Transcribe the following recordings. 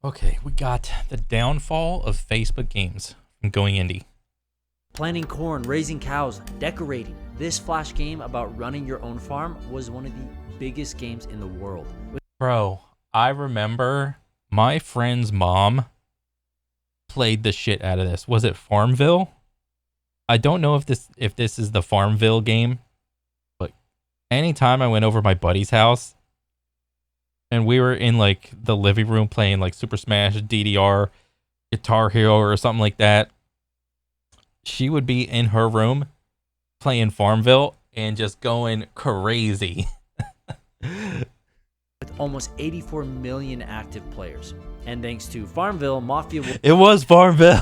Okay, we got the downfall of Facebook games from going indie. Planting corn, raising cows, decorating. This Flash game about running your own farm was one of the biggest games in the world. Bro, I remember my friend's mom played the shit out of this. Was it Farmville? I don't know if this is the Farmville game, but anytime I went over my buddy's house and we were in like the living room playing like Super Smash, DDR, Guitar Hero or something like that, she would be in her room playing Farmville and just going crazy. With almost 84 million active players. And thanks to Farmville, Mafia It was Farmville.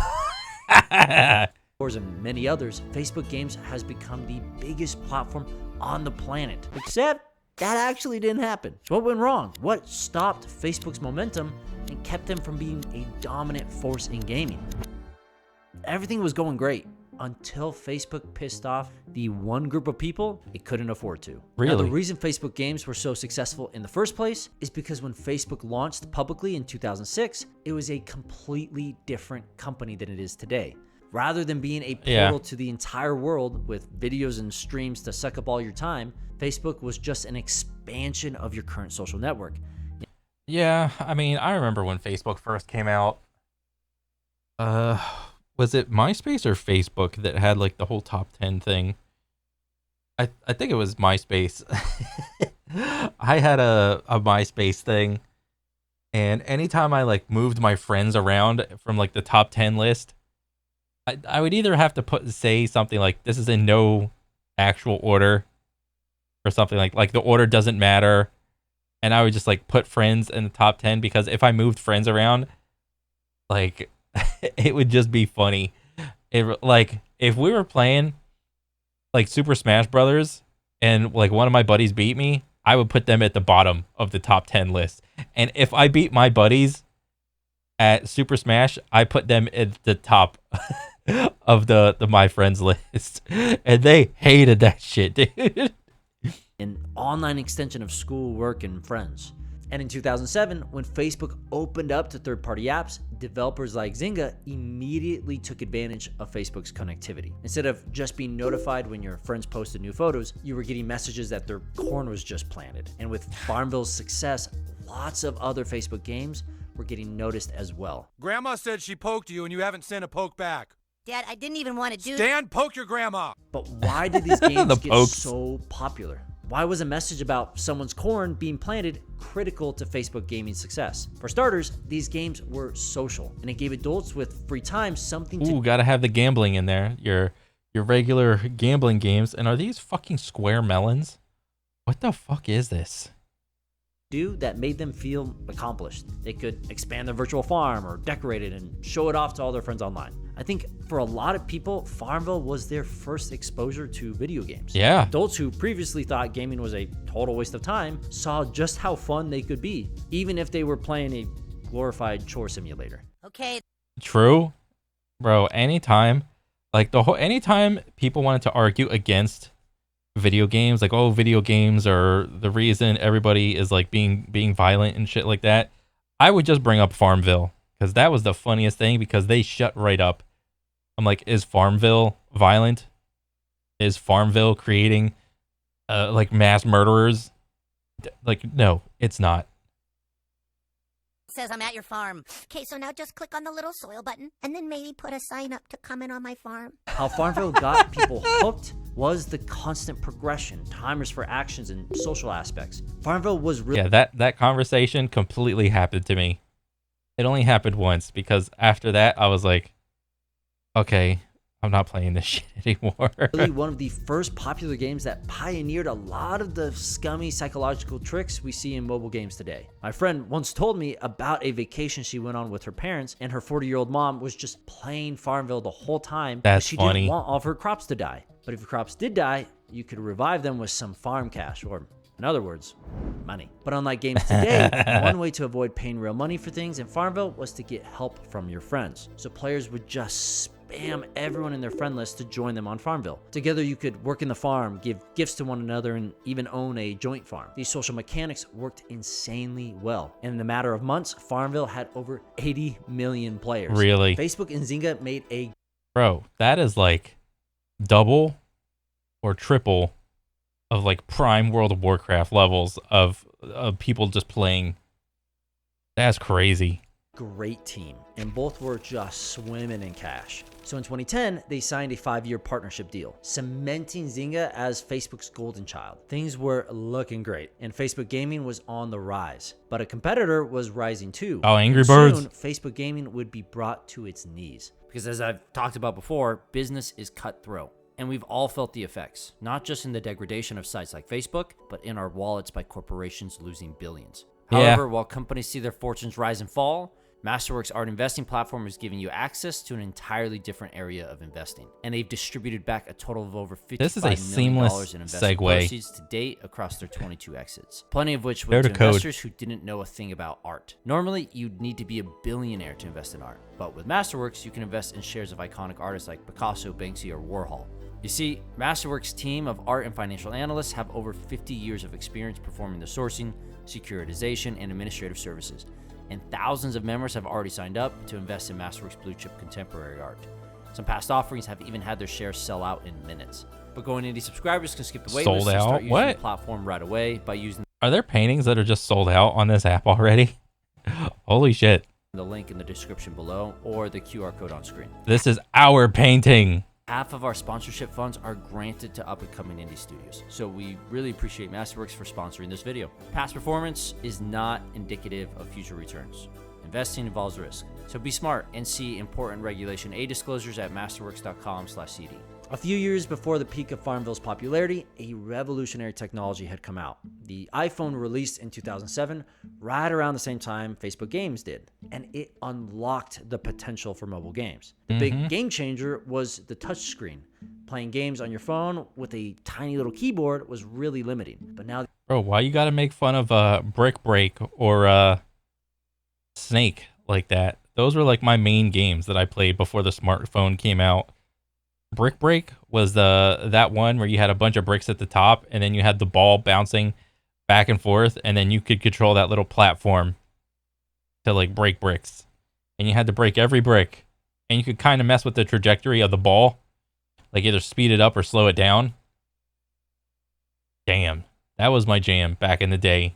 Wars and many others, Facebook Games has become the biggest platform on the planet. Except that actually didn't happen. What went wrong? What stopped Facebook's momentum and kept them from being a dominant force in gaming? Everything was going great until Facebook pissed off the one group of people it couldn't afford to. Really? Now, the reason Facebook Games were so successful in the first place is because when Facebook launched publicly in 2006, it was a completely different company than it is today. Rather than being a portal to the entire world with videos and streams to suck up all your time, Facebook was just an expansion of your current social network. Yeah, I mean, I remember when Facebook first came out. Was it MySpace or Facebook that had like the whole top 10 thing? I think it was MySpace. I had a MySpace thing, and anytime I like moved my friends around from like the top 10 list, I would either have to say something like this is in no actual order or something like the order doesn't matter, and I would just like put friends in the top 10 because if I moved friends around, like it would just be funny. Like if we were playing like Super Smash Brothers and like one of my buddies beat me, I would put them at the bottom of the top 10 list. And if I beat my buddies at Super Smash, I put them at the top of the my friends list. And they hated that shit, dude. An online extension of school, work, and friends. And in 2007, when Facebook opened up to third-party apps, developers like Zynga immediately took advantage of Facebook's connectivity. Instead of just being notified when your friends posted new photos, you were getting messages that their corn was just planted. And with Farmville's success, lots of other Facebook games were getting noticed as well. Grandma said she poked you and you haven't sent a poke back. Dad, I didn't even want to do Stan, poke your grandma. But why did these games The get pokes. so popular? Why was a message about someone's corn being planted critical to Facebook gaming's success? For starters, these games were social, and it gave adults with free time something to Gotta have the gambling in there. Your regular gambling games. And are these fucking square melons? What the fuck is this? do that made them feel accomplished. They could expand their virtual farm or decorate it and show it off to all their friends online. I think for a lot of people, Farmville was their first exposure to video games. Yeah. Adults who previously thought gaming was a total waste of time saw just how fun they could be, even if they were playing a glorified chore simulator. Okay. True. Bro, anytime people wanted to argue against video games, like, oh, video games are the reason everybody is like being violent and shit like that, I would just bring up Farmville, because that was the funniest thing, because they shut right up. I'm like, is Farmville violent? Is Farmville creating like mass murderers? Like, no, it's not. Says I'm at your farm. Okay, so now just click on the little soil button and then maybe put a sign up to comment on my farm. How Farmville got people hooked was the constant progression, timers for actions, and social aspects. Farmville was really... Yeah, that conversation completely happened to me. It only happened once, because after that, I was like, okay, I'm not playing this shit anymore. really one of the first popular games that pioneered a lot of the scummy psychological tricks we see in mobile games today. My friend once told me about a vacation she went on with her parents, and her 40-year-old mom was just playing Farmville the whole time. That's she funny. didn't want all of her crops to die. But if your crops did die, you could revive them with some farm cash, or in other words, money. But unlike games today, one way to avoid paying real money for things in Farmville was to get help from your friends. So players would just spam everyone in their friend list to join them on Farmville. Together, you could work in the farm, give gifts to one another, and even own a joint farm. These social mechanics worked insanely well. And in a matter of months, Farmville had over 80 million players. Really? Facebook and Zynga made a... Bro, that is like double or triple of like prime World of Warcraft levels of people just playing. That's crazy. great team, and both were just swimming in cash. So in 2010, they signed a 5-year partnership deal, cementing Zynga as Facebook's golden child. Things were looking great, and Facebook Gaming was on the rise. But a competitor was rising too. Oh, Angry And Birds. soon, Facebook Gaming would be brought to its knees. Because as I've talked about before, business is cutthroat. And we've all felt the effects, not just in the degradation of sites like Facebook, but in our wallets by corporations losing billions. Yeah. However, while companies see their fortunes rise and fall, Masterworks' art investing platform is giving you access to an entirely different area of investing. And they've distributed back a total of over This is a $55 million seamless in investment segue. proceeds to date across their 22 exits. Plenty of which Fair went to to code. investors who didn't know a thing about art. Normally, you'd need to be a billionaire to invest in art. But with Masterworks, you can invest in shares of iconic artists like Picasso, Banksy, or Warhol. You see, Masterworks' team of art and financial analysts have over 50 years of experience performing the sourcing, securitization, and administrative services. And thousands of members have already signed up to invest in Masterworks blue chip contemporary art. Some past offerings have even had their shares sell out in minutes. But Going Indie subscribers can skip the wait Sold list and out? start using What? the platform right away by using Are there paintings that are just sold out on this app already? Holy shit. the link in the description below or the QR code on screen. This is our painting. Half of our sponsorship funds are granted to up-and-coming indie studios, so we really appreciate Masterworks for sponsoring this video. Past performance is not indicative of future returns. Investing involves risk, so be smart and see important Regulation A disclosures at masterworks.com/cd. A few years before the peak of Farmville's popularity, a revolutionary technology had come out. The iPhone released in 2007, right around the same time Facebook Games did, and it unlocked the potential for mobile games. The big game changer was the touchscreen. Playing games on your phone with a tiny little keyboard was really limiting, but now Bro, why you gotta make fun of Brick Break or Snake like that? Those were like my main games that I played before the smartphone came out. Brick Break was that one where you had a bunch of bricks at the top and then you had the ball bouncing back and forth and then you could control that little platform to like break bricks. And you had to break every brick and you could kind of mess with the trajectory of the ball, like either speed it up or slow it down. Damn, that was my jam back in the day.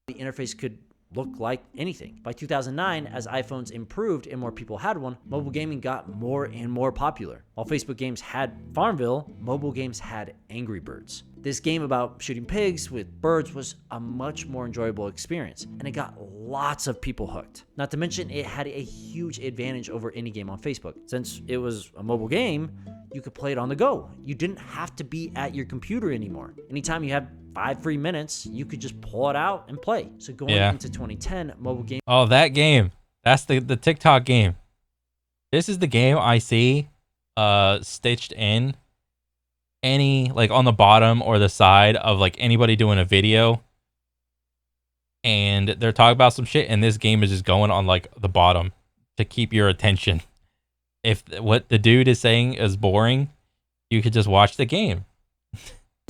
the interface could look like anything. By 2009, as iPhones improved and more people had one, mobile gaming got more and more popular. While Facebook Games had Farmville, mobile games had Angry Birds. This game about shooting pigs with birds was a much more enjoyable experience, and it got lots of people hooked. Not to mention, it had a huge advantage over any game on Facebook. Since it was a mobile game, you could play it on the go. You didn't have to be at your computer anymore. Anytime you had 5 free minutes, you could just pull it out and play. So going into 2010, mobile game Oh, that game. That's the TikTok game. This is the game I see stitched in any, like on the bottom or the side of like anybody doing a video. And they're talking about some shit and this game is just going on like the bottom to keep your attention. If what the dude is saying is boring, you could just watch the game.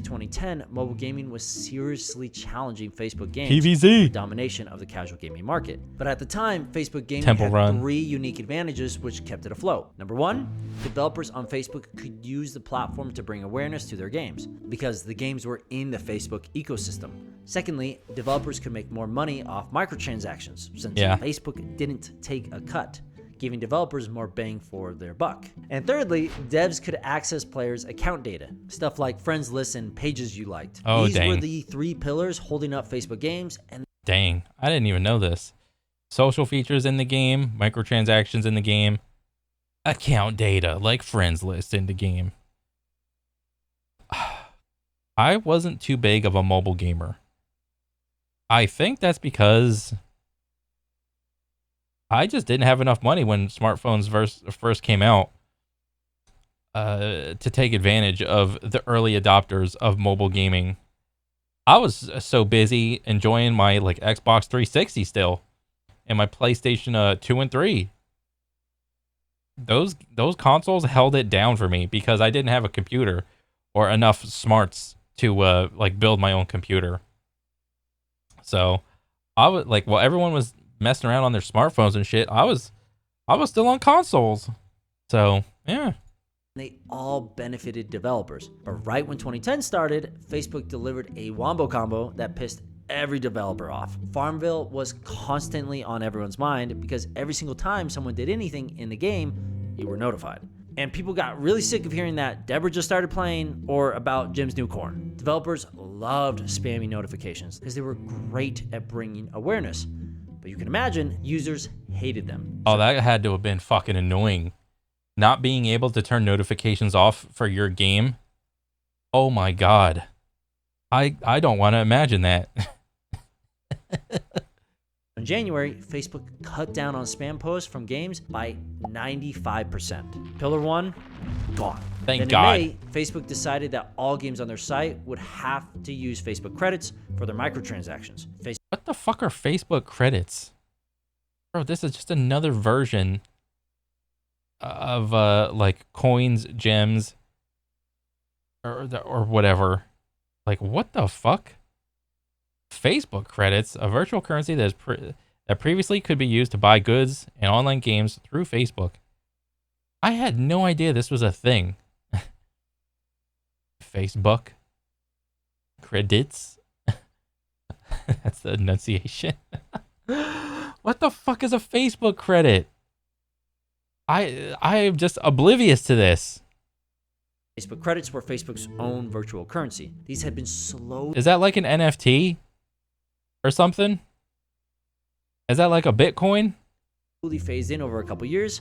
2010, mobile gaming was seriously challenging Facebook Games PVZ. for the domination of the casual gaming market. But at the time, Facebook Gaming Temple had Run. 3 unique advantages which kept it afloat. Number 1, developers on Facebook could use the platform to bring awareness to their games because the games were in the Facebook ecosystem. Secondly, developers could make more money off microtransactions since Facebook didn't take a cut, giving developers more bang for their buck. And thirdly, devs could access players' account data, stuff like friends lists and pages you liked. Oh, These were dang. the 3 pillars holding up Facebook Games, and Dang, I didn't even know this. Social features in the game, microtransactions in the game, account data like friends list in the game. I wasn't too big of a mobile gamer. I think that's because I just didn't have enough money when smartphones first came out to take advantage of the early adopters of mobile gaming. I was so busy enjoying my like Xbox 360 still and my PlayStation 2 and 3. those consoles held it down for me because I didn't have a computer or enough smarts to like build my own computer. So I was like, while everyone was messing around on their smartphones and shit, I was still on consoles. So yeah. They all benefited developers. But right when 2010 started, Facebook delivered a wombo combo that pissed every developer off. Farmville was constantly on everyone's mind because every single time someone did anything in the game, you were notified. And people got really sick of hearing that Deborah just started playing or about Jim's new corn. Developers loved spammy notifications because they were great at bringing awareness. But you can imagine, users hated them. Oh, that had to have been fucking annoying. Not being able to turn notifications off for your game. Oh my god. I don't want to imagine that. In January, Facebook cut down on spam posts from games by 95%. Pillar 1, gone. Thank then God. In May, Facebook decided that all games on their site would have to use Facebook credits for their microtransactions. What the fuck are Facebook credits? Bro, this is just another version of like coins, gems, or whatever. Like, what the fuck? Facebook credits, a virtual currency that previously could be used to buy goods and online games through Facebook. I had no idea this was a thing. Facebook credits. That's the enunciation. What the fuck is a Facebook credit? I am just oblivious to this. Facebook credits were Facebook's own virtual currency. These had been Is that like an NFT or something? Is that like a Bitcoin? slowly phased in over a couple years,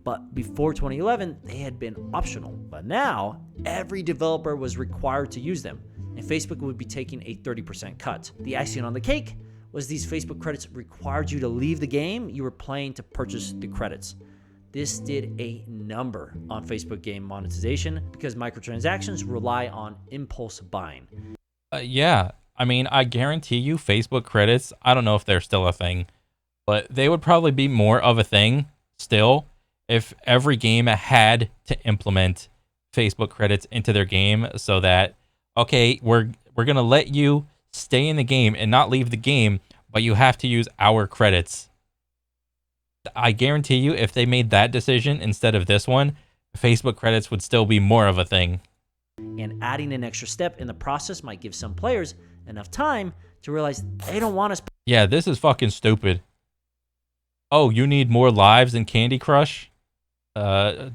but before 2011, they had been optional. But now, every developer was required to use them, and Facebook would be taking a 30% cut. The icing on the cake was these Facebook credits required you to leave the game you were playing to purchase the credits. This did a number on Facebook game monetization because microtransactions rely on impulse buying. Yeah. I mean, I guarantee you Facebook credits, I don't know if they're still a thing, but they would probably be more of a thing still if every game had to implement Facebook credits into their game so that, okay, we're going to let you stay in the game and not leave the game, but you have to use our credits. I guarantee you, if they made that decision instead of this one, Facebook credits would still be more of a thing. And adding an extra step in the process might give some players enough time to realize they don't want to. Yeah, this is fucking stupid. Oh, you need more lives in Candy Crush, to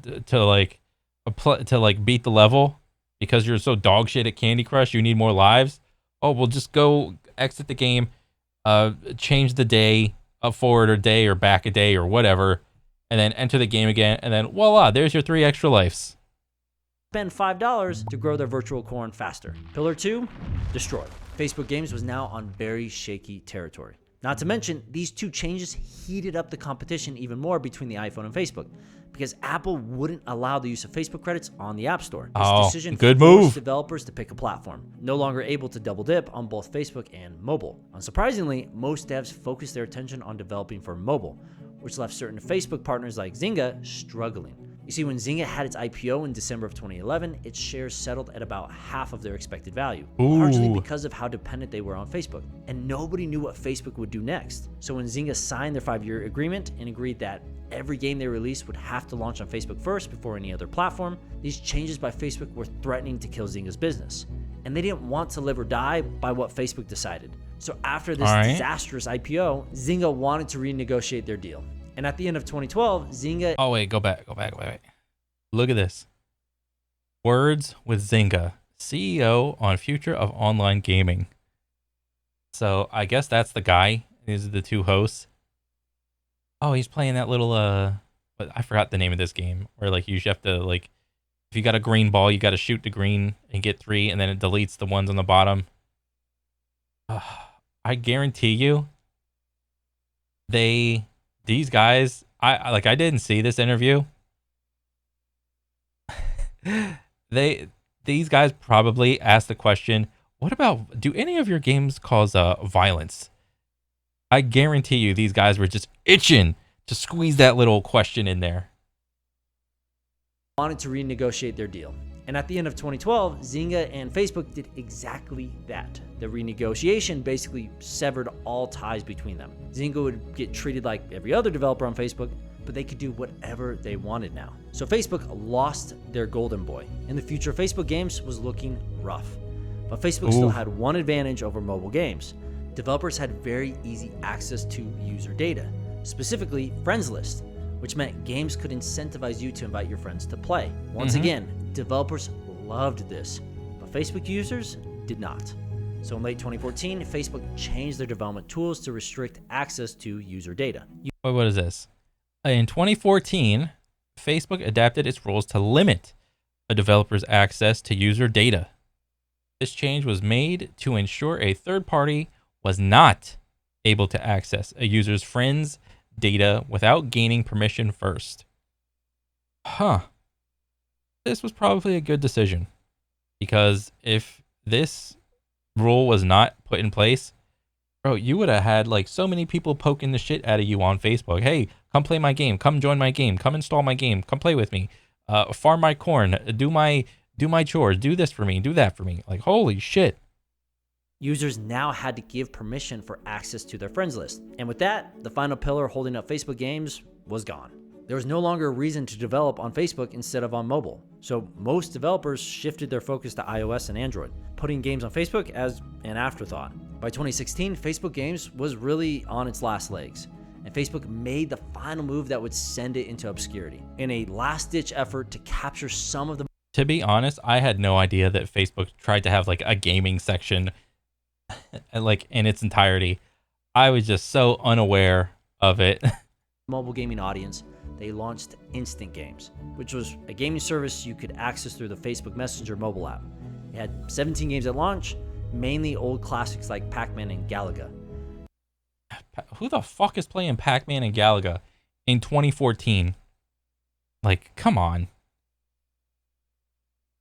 beat the level because you're so dog shit at Candy Crush. You need more lives. Oh, well, just go exit the game, change the day forward or day or back a day or whatever, and then enter the game again, and then voila, there's your 3 extra lives. Spend $5 to grow their virtual corn faster. Pillar 2, destroyed. Facebook Games was now on very shaky territory. Not to mention, these two changes heated up the competition even more between the iPhone and Facebook because Apple wouldn't allow the use of Facebook credits on the App Store. This decision good forced move. developers to pick a platform, no longer able to double dip on both Facebook and mobile. Unsurprisingly, most devs focused their attention on developing for mobile, which left certain Facebook partners like Zynga struggling. You see, when Zynga had its IPO in December of 2011, its shares settled at about half of their expected value, largely because of how dependent they were on Facebook. And nobody knew what Facebook would do next. So when Zynga signed their 5-year agreement and agreed that every game they released would have to launch on Facebook first before any other platform, these changes by Facebook were threatening to kill Zynga's business. And they didn't want to live or die by what Facebook decided. So after this disastrous IPO, Zynga wanted to renegotiate their deal. And at the end of 2012, Zynga... Oh, wait, go back. Wait. Look at this. Words with Zynga, CEO on future of online gaming. So I guess that's the guy. These are the two hosts. Oh, he's playing that little, but I forgot the name of this game where like you have to like, if you got a green ball, you got to shoot the green and get 3, and then it deletes the ones on the bottom. I guarantee you, these guys, I didn't see this interview. These guys probably asked the question, what about, do any of your games cause violence? I guarantee you these guys were just itching to squeeze that little question in there. wanted to renegotiate their deal. And at the end of 2012, Zynga and Facebook did exactly that. The renegotiation basically severed all ties between them. Zynga would get treated like every other developer on Facebook, but they could do whatever they wanted now. So Facebook lost their golden boy, and the future of Facebook games was looking rough. But Facebook still had one advantage over mobile games. Developers had very easy access to user data, specifically friends list, which meant games could incentivize you to invite your friends to play. Once again, developers loved this, but Facebook users did not. So in late 2014, Facebook changed their development tools to restrict access to user data. Wait, what is this? In 2014, Facebook adapted its rules to limit a developer's access to user data. This change was made to ensure a third party was not able to access a user's friends' data without gaining permission first. This was probably a good decision, because if this rule was not put in place, bro, you would have had like so many people poking the shit out of you on Facebook. Hey, come play my game. Come join my game. Come install my game. Come play with me. Farm my corn. Do my chores. Do this for me. Do that for me. Like, holy shit. Users now had to give permission for access to their friends list. And with that, the final pillar holding up Facebook games was gone. There was no longer a reason to develop on Facebook instead of on mobile. So most developers shifted their focus to iOS and Android, putting games on Facebook as an afterthought. By 2016, Facebook Games was really on its last legs, and Facebook made the final move that would send it into obscurity in a last-ditch effort to capture some of the... To be honest, I had no idea that Facebook tried to have like a gaming section like in its entirety. I was just so unaware of it. mobile gaming audience. They launched Instant Games, which was a gaming service you could access through the Facebook Messenger mobile app. It had 17 games at launch, mainly old classics like Pac-Man and Galaga. Who the fuck is playing Pac-Man and Galaga in 2014? Like, come on.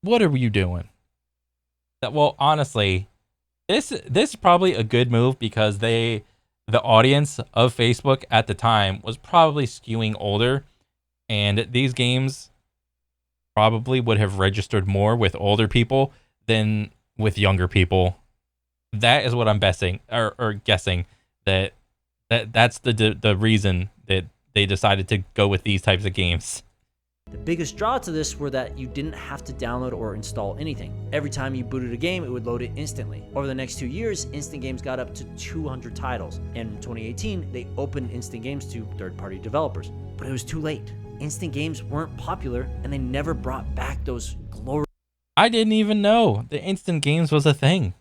What are you doing? Well, honestly, this is probably a good move because the audience of Facebook at the time was probably skewing older, and these games probably would have registered more with older people than with younger people. That is what I'm guessing, or guessing that's the reason that they decided to go with these types of games. The biggest draw to this were that you didn't have to download or install anything. Every time you booted a game, it would load it instantly. Over the next 2 years, Instant Games got up to 200 titles. And in 2018, they opened Instant Games to third-party developers. But it was too late. Instant Games weren't popular, and they never brought back those glory I didn't even know that Instant Games was a thing.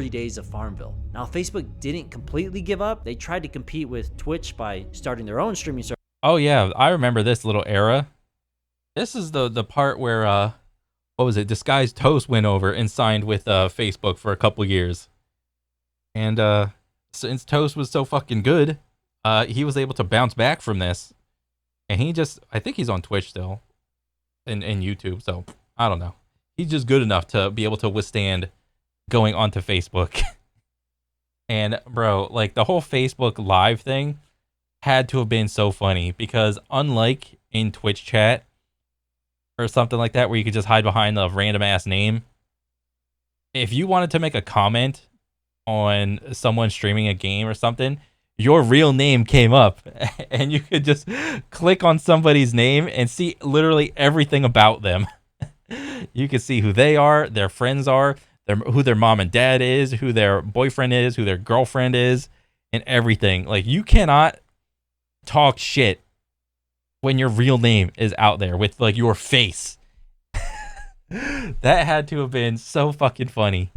days of Farmville. Now, Facebook didn't completely give up. They tried to compete with Twitch by starting their own streaming service. Oh yeah, I remember this little era. This is the part where what was it? Disguised Toast went over and signed with Facebook for a couple years. And since Toast was so fucking good, he was able to bounce back from this. And I think he's on Twitch still and YouTube, so I don't know. He's just good enough to be able to withstand going onto Facebook. And bro, like the whole Facebook Live thing had to have been so funny because unlike in Twitch chat or something like that where you could just hide behind a random ass name, if you wanted to make a comment on someone streaming a game or something, your real name came up and you could just click on somebody's name and see literally everything about them. You could see who they are, their friends are, who their mom and dad is, who their boyfriend is, who their girlfriend is, and everything. Like, you cannot talk shit when your real name is out there with like your face. That had to have been so fucking funny.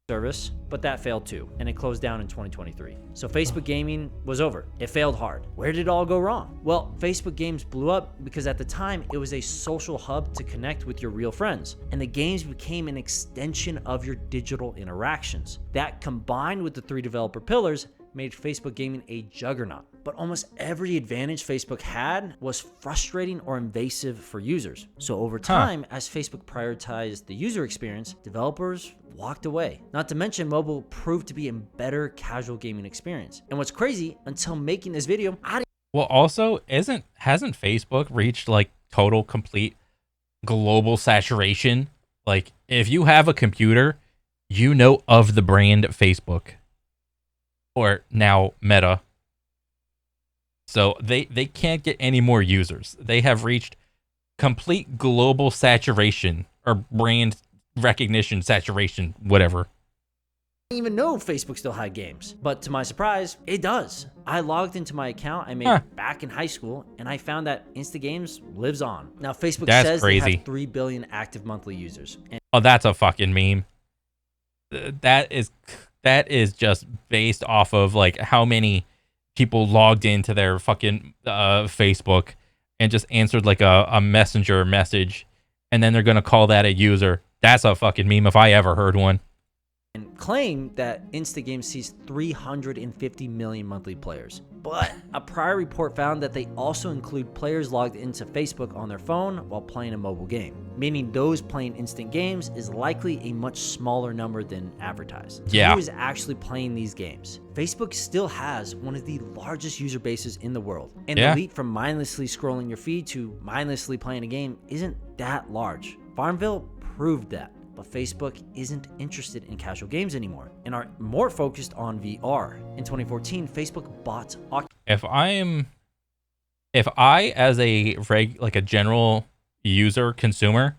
Service, but that failed too, and it closed down in 2023. So Facebook gaming was over. It failed hard. Where did it all go wrong? Well, Facebook games blew up because at the time it was a social hub to connect with your real friends, and the games became an extension of your digital interactions. That combined with the 3 developer pillars made Facebook gaming a juggernaut. But almost every advantage Facebook had was frustrating or invasive for users. So over time, as Facebook prioritized the user experience, developers walked away. Not to mention, mobile proved to be a better casual gaming experience. And what's crazy, until making this video, Well, also, hasn't Facebook reached like total complete global saturation. Like, if you have a computer, you know of the brand Facebook, or now Meta. So they can't get any more users. They have reached complete global saturation, or brand recognition saturation, whatever. Didn't even know Facebook still had games. But to my surprise, it does. I logged into my account I made back in high school, and I found that Instagames lives on. Now, Facebook says they have 3 billion active monthly users. And oh, that's a fucking meme. That is just based off of like how many people logged into their fucking Facebook and just answered like a messenger message, and then they're gonna call that a user. That's a fucking meme if I ever heard one. and claim that Instagames sees 350 million monthly players. But a prior report found that they also include players logged into Facebook on their phone while playing a mobile game, meaning those playing instant games is likely a much smaller number than advertised. So who is actually playing these games? Facebook still has one of the largest user bases in the world, and the leap from mindlessly scrolling your feed to mindlessly playing a game isn't that large. Farmville proved that. But Facebook isn't interested in casual games anymore and are more focused on VR. In 2014, Facebook bought If I as a general user consumer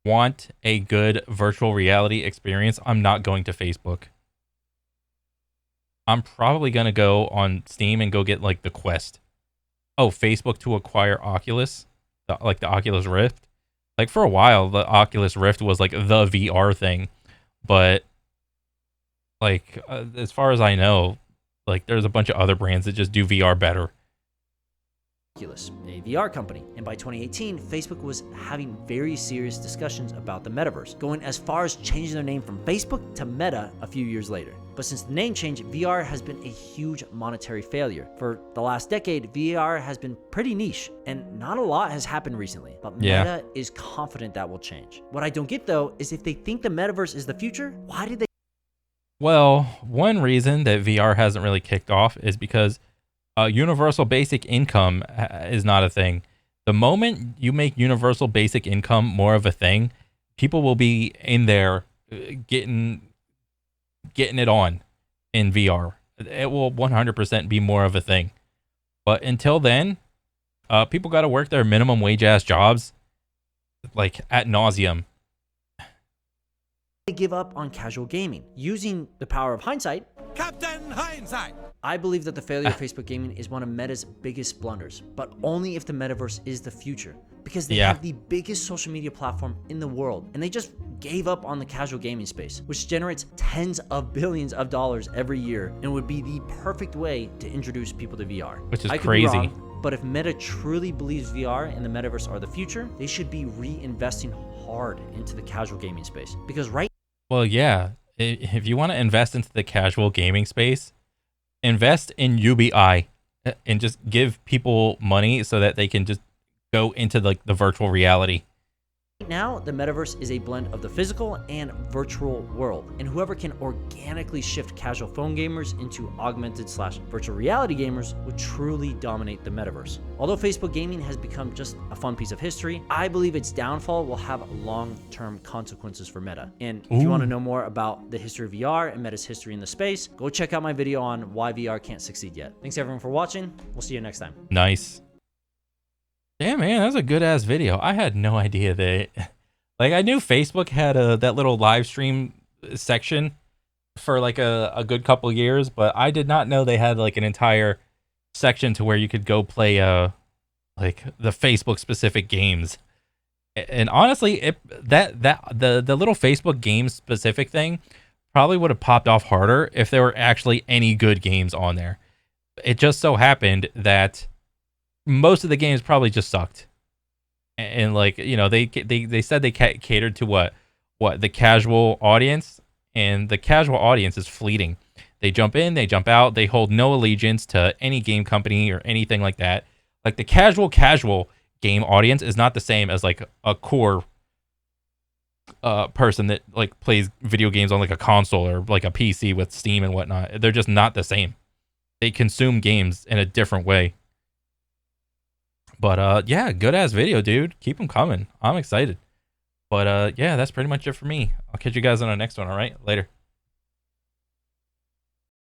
want a good virtual reality experience, I'm not going to Facebook. I'm probably going to go on Steam and go get like the Quest. Oh, Facebook to acquire Oculus, the Oculus Rift. Like, for a while, the Oculus Rift was, like, the VR thing. But, like, as far as I know, like, there's a bunch of other brands that just do VR better. Oculus, a VR company. And by 2018, Facebook was having very serious discussions about the metaverse, going as far as changing their name from Facebook to Meta a few years later. But since the name change, VR has been a huge monetary failure. For the last decade, VR has been pretty niche, and not a lot has happened recently. But Meta is confident that will change. What I don't get, though, is if they think the metaverse is the future, why did they? Well, one reason that VR hasn't really kicked off is because universal basic income is not a thing. The moment you make universal basic income more of a thing, people will be in there getting it on in VR. It will 100% be more of a thing. But until then, people got to work their minimum wage ass jobs like ad nauseum. They give up on casual gaming. Using the power of hindsight, Captain Hindsight! I believe that the failure of Facebook gaming is one of Meta's biggest blunders, but only if the metaverse is the future. Because they have the biggest social media platform in the world, and they just gave up on the casual gaming space, which generates tens of billions of dollars every year and would be the perfect way to introduce people to VR. Which is I could crazy. Be wrong, but if Meta truly believes VR and the metaverse are the future, they should be reinvesting hard into the casual gaming space. Because well, yeah, if you want to invest into the casual gaming space, invest in UBI and just give people money so that they can just go into like the virtual reality. now, the metaverse is a blend of the physical and virtual world, and whoever can organically shift casual phone gamers into augmented/virtual reality gamers would truly dominate the metaverse. Although Facebook gaming has become just a fun piece of history, I believe its downfall will have long-term consequences for Meta. And if you want to know more about the history of VR and Meta's history in the space, go check out my video on why VR can't succeed yet. Thanks everyone for watching. We'll see you next time. Nice. Damn, man, that was a good ass video. I had no idea that, like, I knew Facebook had that little live stream section for like a good couple years, but I did not know they had like an entire section to where you could go play like the Facebook specific games. And honestly, the little Facebook game specific thing probably would have popped off harder if there were actually any good games on there. It just so happened that most of the games probably just sucked, and like, you know, they said they catered to what the casual audience, and the casual audience is fleeting. They jump in, they jump out, they hold no allegiance to any game company or anything like that. Like, the casual game audience is not the same as like a core person that like plays video games on like a console or like a PC with Steam and whatnot. They're just not the same. They consume games in a different way. But yeah, good ass video, dude. Keep them coming. I'm excited. But yeah, that's pretty much it for me. I'll catch you guys on the next one. All right, later.